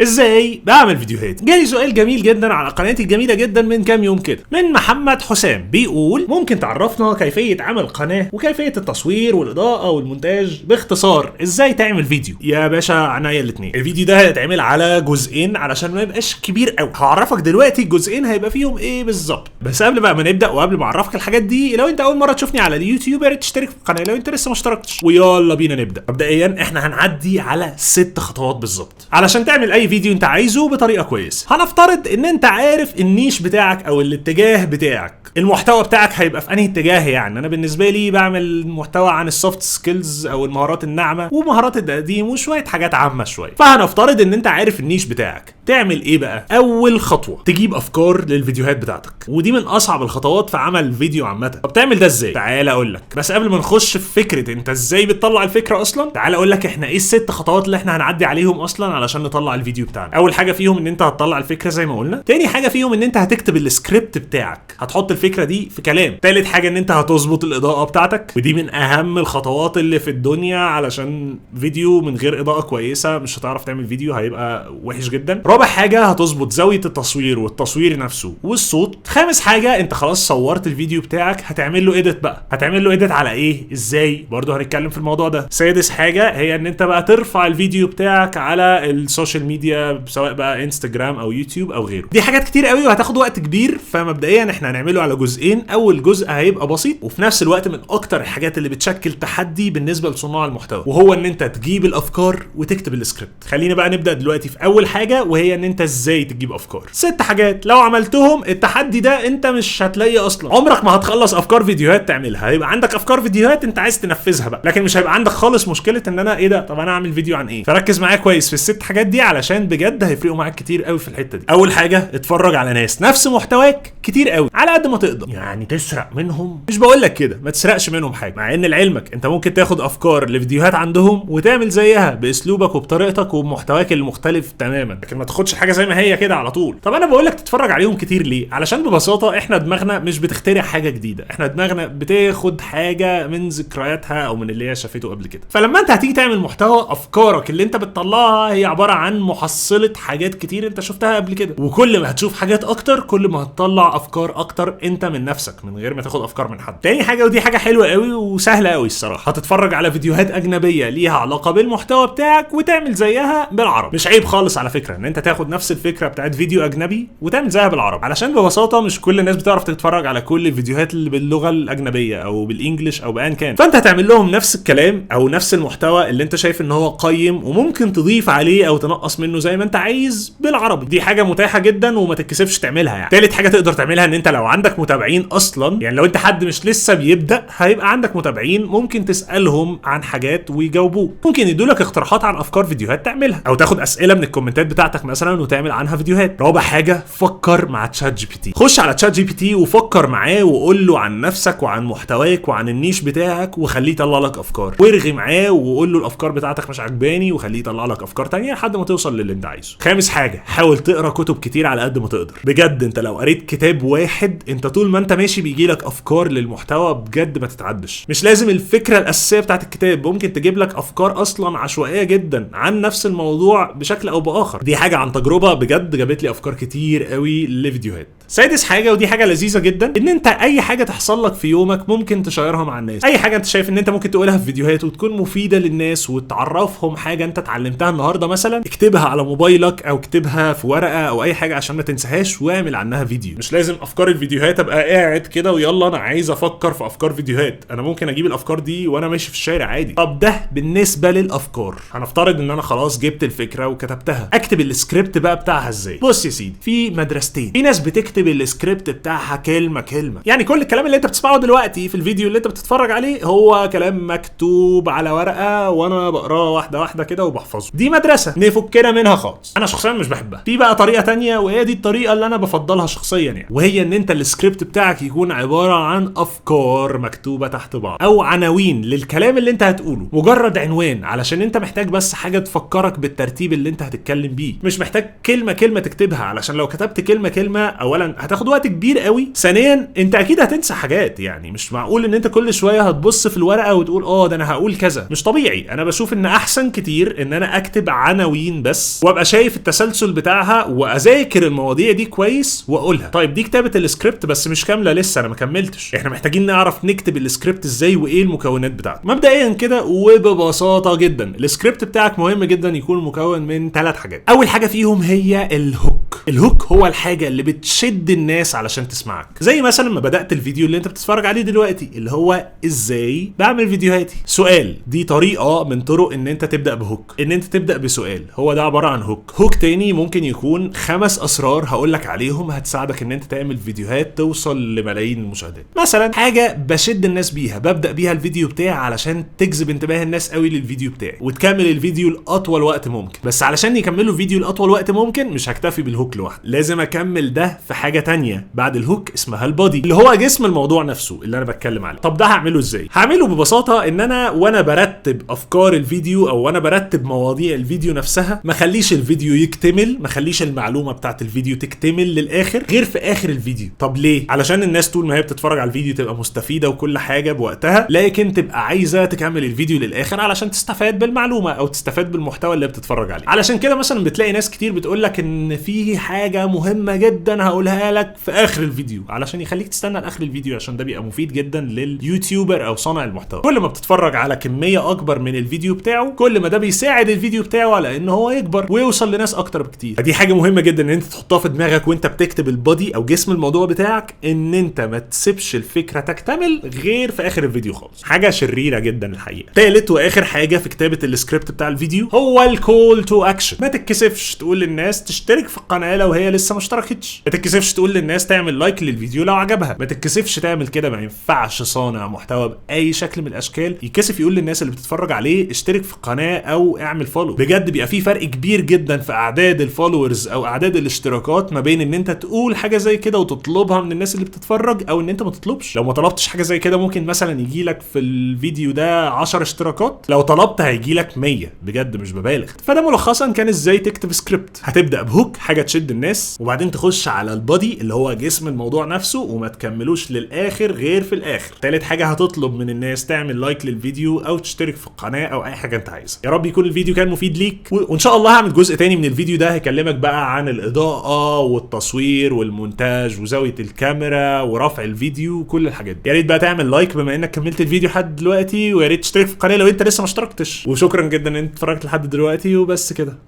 ازاي بعمل فيديوهات؟ جالي سؤال جميل جدا على قناتي الجميله جدا من كام يوم كده من محمد حسام، بيقول ممكن تعرفنا كيفيه عمل قناه وكيفيه التصوير والاضاءه والمونتاج باختصار، ازاي تعمل فيديو؟ يا باشا عناية الاثنين. الفيديو ده هيتعمل على جزئين علشان ما يبقاش كبير قوي. هعرفك دلوقتي الجزئين هيبقى فيهم ايه بالظبط، بس قبل بقى ما نبدا وقبل ما اعرفك الحاجات دي، لو انت اول مره تشوفني على اليوتيوب يا ريت تشترك في القناه لو انت لسه ما اشتركتش، ويلا بينا نبدا. مبدئيا احنا هنعدي على 6 خطوات بالظبط علشان تعمل اي فيديو انت عايزه بطريقه كويسه. هنفترض ان انت عارف النيش بتاعك او الاتجاه بتاعك، المحتوى بتاعك هيبقى في انهي اتجاه. يعني انا بالنسبه لي بعمل محتوى عن السوفت سكيلز او المهارات الناعمه ومهارات التقديم وشويه حاجات عامه شويه. فهنفترض ان انت عارف النيش بتاعك، تعمل ايه بقى؟ اول خطوه تجيب افكار للفيديوهات بتاعتك، ودي من اصعب الخطوات في عمل فيديو عامه. طب تعمل ده ازاي؟ تعال اقول لك. بس قبل ما نخش في فكره انت ازاي بتطلع الفكره اصلا، تعال اقول لك احنا ايه ال6 خطوات اللي احنا هنعدي عليهم اصلا علشان نطلع الفيديو بتاعنا. اول حاجه فيهم ان انت هتطلع الفكره زي ما قلنا. تاني حاجه فيهم ان انت هتكتب السكريبت بتاعك، هتحط الفكره دي في كلام. تالت حاجه ان انت هتظبط الاضاءه بتاعتك، ودي من اهم الخطوات اللي في الدنيا علشان فيديو من غير اضاءه كويسه مش هتعرف تعمل فيديو، هيبقى وحش جدا. رابع حاجه هتظبط زاويه التصوير والتصوير نفسه والصوت. خامس حاجه انت خلاص صورت الفيديو بتاعك، هتعمل له اديت بقى. هتعمل له اديت على ايه؟ ازاي؟ برضه هنتكلم في الموضوع ده. سادس حاجه هي ان انت بقى ترفع الفيديو بتاعك على السوشيال ميديا سواء بقى انستجرام او يوتيوب او غيره. دي حاجات كتير قوي وهتاخد وقت كبير، فمبدئيا احنا هنعمله على جزئين. اول جزء هيبقى بسيط وفي نفس الوقت من اكتر الحاجات اللي بتشكل تحدي بالنسبه لصناع المحتوى، وهو ان انت تجيب الافكار وتكتب السكريبت. خلينا بقى نبدا دلوقتي في اول حاجه، وهي ان انت ازاي تجيب افكار. 6 حاجات لو عملتهم التحدي ده انت مش هتلاقي اصلا، عمرك ما هتخلص افكار فيديوهات تعملها. هيبقى عندك افكار فيديوهات انت عايز تنفذها بقى، لكن مش هيبقى عندك خالص مشكله ان انا ايه ده، طب انا اعمل فيديو عن ايه. فركز معايا كويس في ال6 حاجات دي علشان بجد هيفرقوا معاك كتير قوي في الحته دي. اول حاجه اتفرج على ناس نفس محتواك كتير قوي على قد ما تقدر، يعني تسرق منهم. مش بقول لك كده ما تسرقش منهم حاجه، مع ان لعلمك انت ممكن تاخد افكار لفيديوهات عندهم وتعمل زيها باسلوبك وبطريقتك وبمحتواك المختلف تماما، لكن ما تاخدش حاجه زي ما هي كده على طول. طب انا بقول لك تتفرج عليهم كتير ليه؟ علشان ببساطه احنا دماغنا مش بتخترع حاجه جديده، احنا دماغنا بتاخد حاجه من ذكرياتها او من اللي هي شافته قبل كده. فلما انت هتيجي تعمل محتوى، افكارك اللي انت بتطلعها هي عباره عن محصله حاجات كتير انت شفتها قبل كده، وكل ما هتشوف حاجات اكتر كل ما هتطلع افكار اكتر انت من نفسك من غير ما تاخد افكار من حد. تاني حاجه ودي حاجه حلوه قوي وسهله قوي الصراحه، هتتفرج على فيديوهات اجنبيه ليها علاقه بالمحتوى بتاعك وتعمل زيها بالعربي. مش عيب خالص على فكره ان انت تاخد نفس الفكره بتاعت فيديو اجنبي وتعمل زيها بالعربي، علشان ببساطه مش كل الناس بتعرف تتفرج على كل الفيديوهات اللي باللغه الاجنبيه او بالانجلش او بأن كان. فانت هتعمل لهم نفس الكلام او نفس المحتوى اللي انت شايف ان هو قيم وممكن تضيف عليه او تنقص منه زي ما انت عايز بالعربي. دي حاجه متاحه جدا وما تتكسفش تعملها. يعني تالت حاجه تقدر تعملها ان انت لو عندك متابعين اصلا، يعني لو انت حد مش لسه بيبدا هيبقى عندك متابعين، ممكن تسالهم عن حاجات ويجاوبوك، ممكن يدولك اقتراحات عن افكار فيديوهات تعملها، او تاخد اسئله من الكومنتات بتاعتك مثلا وتعمل عنها فيديوهات. رابع حاجه فكر مع تشات جي بي تي. خش على تشات جي بي تي وفكر معاه وقول له عن نفسك وعن محتواك وعن النيش بتاعك وخليه يطلع لك افكار، وارغي معاه وقول له الافكار بتاعتك مش عجباني وخليه يطلع لك افكار تانية لحد ما توصل للي انت عايزه. خامس حاجه حاول تقرا كتب كتير على قد ما تقدر. بجد انت لو قريت كتاب واحد انت طول ما انت ماشي بيجي لك افكار للمحتوى بجد ما تتعدش. مش لازم الفكره الاساسيه بتاعت الكتاب، ممكن تجيب لك افكار اصلا عشوائيه جدا عن نفس الموضوع بشكل او باخر. دي حاجه عن تجربه بجد جابت لي افكار كتير قوي لفيديوهات. سادس حاجه ودي حاجه لذيذه جدا، ان انت اي حاجه تحصل لك في يومك ممكن تشيرها مع الناس. اي حاجه انت شايف ان انت ممكن تقولها في فيديوهات وتكون مفيده للناس وتعرفهم حاجه انت اتعلمتها النهارده مثلا، اكتبها على موبايلك او اكتبها في ورقه او اي حاجه عشان ما تنساهاش واعمل عنها فيديو. مش لازم افكار الفيديوهات ابقى قاعد كده ويلا انا عايز افكر في افكار فيديوهات، انا ممكن اجيب الافكار دي وانا ماشي في الشارع عادي. طب ده بالنسبه للافكار. هنفترض ان انا خلاص جبت الفكره وكتبتها، اكتب السكريبت بقى بتاعها ازاي؟ بص يا سيدي، في مدرستين. في ناس بتكتب السكريبت بتاعها كلمه كلمه، يعني كل الكلام اللي انت بتسمعه دلوقتي في الفيديو اللي انت بتتفرج عليه هو كلام مكتوب على ورقه وانا بقراه واحده واحده كده وبحفظه. دي مدرسه نفكنا منها خالص، انا شخصيا مش بحبها. في بقى طريقه تانية وهي دي الطريقه اللي انا بفضلها شخصيا يعني، وهي ان انت السكريبت بتاعك يكون عباره عن افكار مكتوبه تحت بعض او عناوين للكلام اللي انت هتقوله، مجرد عنوان، علشان انت محتاج بس حاجه تفكرك بالترتيب اللي انت هتتكلم بيه. مش محتاج كلمه كلمه تكتبها، علشان لو كتبت كلمه كلمه اولا اولا هتاخد وقت كبير قوي، ثانيا انت اكيد هتنسى حاجات. يعني مش معقول ان انت كل شويه هتبص في الورقه وتقول ده انا هقول كذا، مش طبيعي. انا بشوف ان احسن كتير ان انا اكتب عناوين بس وابقى شايف التسلسل بتاعها واذاكر المواضيع دي كويس واقولها. طيب دي كتابه السكريبت بس مش كامله لسه، انا ما كملتش. احنا محتاجين نعرف نكتب السكريبت ازاي وايه المكونات بتاعته. مبدئيا كده وببساطه جدا السكريبت بتاعك مهم جدا يكون مكون من 3 حاجات. اول حاجه فيهم هي الهوك. الهوك هو الحاجه اللي بتشد الناس علشان تسمعك. زي مثلا ما بدات الفيديو اللي انت بتتفرج عليه دلوقتي اللي هو ازاي بعمل فيديوهاتي. سؤال، دي طريقه من طرق ان انت تبدا بهوك، ان انت تبدا بسؤال، هو ده عباره عن هوك. هوك تاني ممكن يكون 5 اسرار هقولك عليهم هتساعدك ان انت تعمل فيديوهات توصل لملايين المشاهدات. مثلا حاجه بشد الناس بيها، ببدا بيها الفيديو بتاعي علشان تجذب انتباه الناس قوي للفيديو بتاعي وتكمل الفيديو لاطول وقت ممكن. بس علشان يكملوا الفيديو لاطول وقت ممكن مش هكتفي بالهوك لوحده، لازم اكمل ده في حاجه تانية بعد الهوك اسمها البادي، اللي هو جسم الموضوع نفسه اللي انا بتكلم عليه. طب ده هعمله ازاي؟ هعمله ببساطه ان انا وانا برتب افكار الفيديو او وانا برتب مواضيع الفيديو نفسها ما خليش الفيديو يكتمل، ما خليش المعلومه بتاعت الفيديو تكتمل للاخر غير في اخر الفيديو. طب ليه؟ علشان الناس طول ما هي بتتفرج على الفيديو تبقى مستفيده وكل حاجه بوقتها، لكن تبقى عايزه تكمل الفيديو للاخر علشان تستفاد بالمعلومه او تستفاد بالمحتوى اللي بتتفرج عليه. علشان كده مثلا بتلاقي ناس كتير بتقول لك ان في حاجه مهمه جدا هقولها لك في اخر الفيديو علشان يخليك تستنى لاخر الفيديو، عشان ده بيبقى مفيد جدا لليوتيوبر او صانع المحتوى. كل ما بتتفرج على كميه اكبر من الفيديو بتاعه كل ما ده بيساعد الفيديو بتاعه على ان هو يكبر ويوصل لناس اكتر بكتير. فدي حاجه مهمه جدا ان انت تحطها في دماغك وانت بتكتب البادي او جسم الموضوع بتاعك، ان انت ما تسيبش الفكره تكتمل غير في اخر الفيديو خالص. حاجه شريره جدا الحقيقه. ثالث واخر حاجه في كتابه السكريبت بتاع الفيديو هو الكول تو اكشن. ما تتكسفش تقول للناس تشترك في القناه لو هي لسه ما اشتركتش، ما تتكسفش تقول للناس تعمل لايك للفيديو لو عجبها، ما تتكسفش تعمل كده. ما ينفعش صانع محتوى باي شكل من الاشكال يكسف يقول للناس اللي بتتفرج عليه اشترك في القناه او اعمل فولو. بجد بيبقى في فرق كبير جدا في اعداد الفولورز او اعداد الاشتراكات ما بين ان انت تقول حاجه زي كده وتطلبها من الناس اللي بتتفرج او ان انت ما تطلبش. لو ما طلبتش حاجه زي كده ممكن مثلا يجي لك في الفيديو ده 10 اشتراكات، لو طلبت هيجي لك 100، بجد مش ببالغ. فده ملخصا كان ازاي تكتب سكريبت. هتبدا بهوك حاجه تشد الناس، وبعدين تخش على البادي اللي هو جسم الموضوع نفسه وما تكملوش للاخر غير في الاخر. ثالث حاجه هتطلب من الناس تعمل لايك للفيديو او تشترك في القناه او اي حاجه انت عايزها. يا رب يكون الفيديو كان مفيد ليك، وان شاء الله هعمل جزء تاني من الفيديو ده هيكلمك بقى عن الاضاءه والتصوير والمونتاج وزاويه الكاميرا ورفع الفيديو وكل الحاجات دي. يا ريت بقى تعمل لايك بما انك كملت الفيديو لحد دلوقتي، ويا ريت تشترك في القناه لو انت لسه ما اشتركتش. وشكرا جدا ان انت اتفرجت لحد دلوقتي، وبس كده.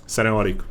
السلام عليكم.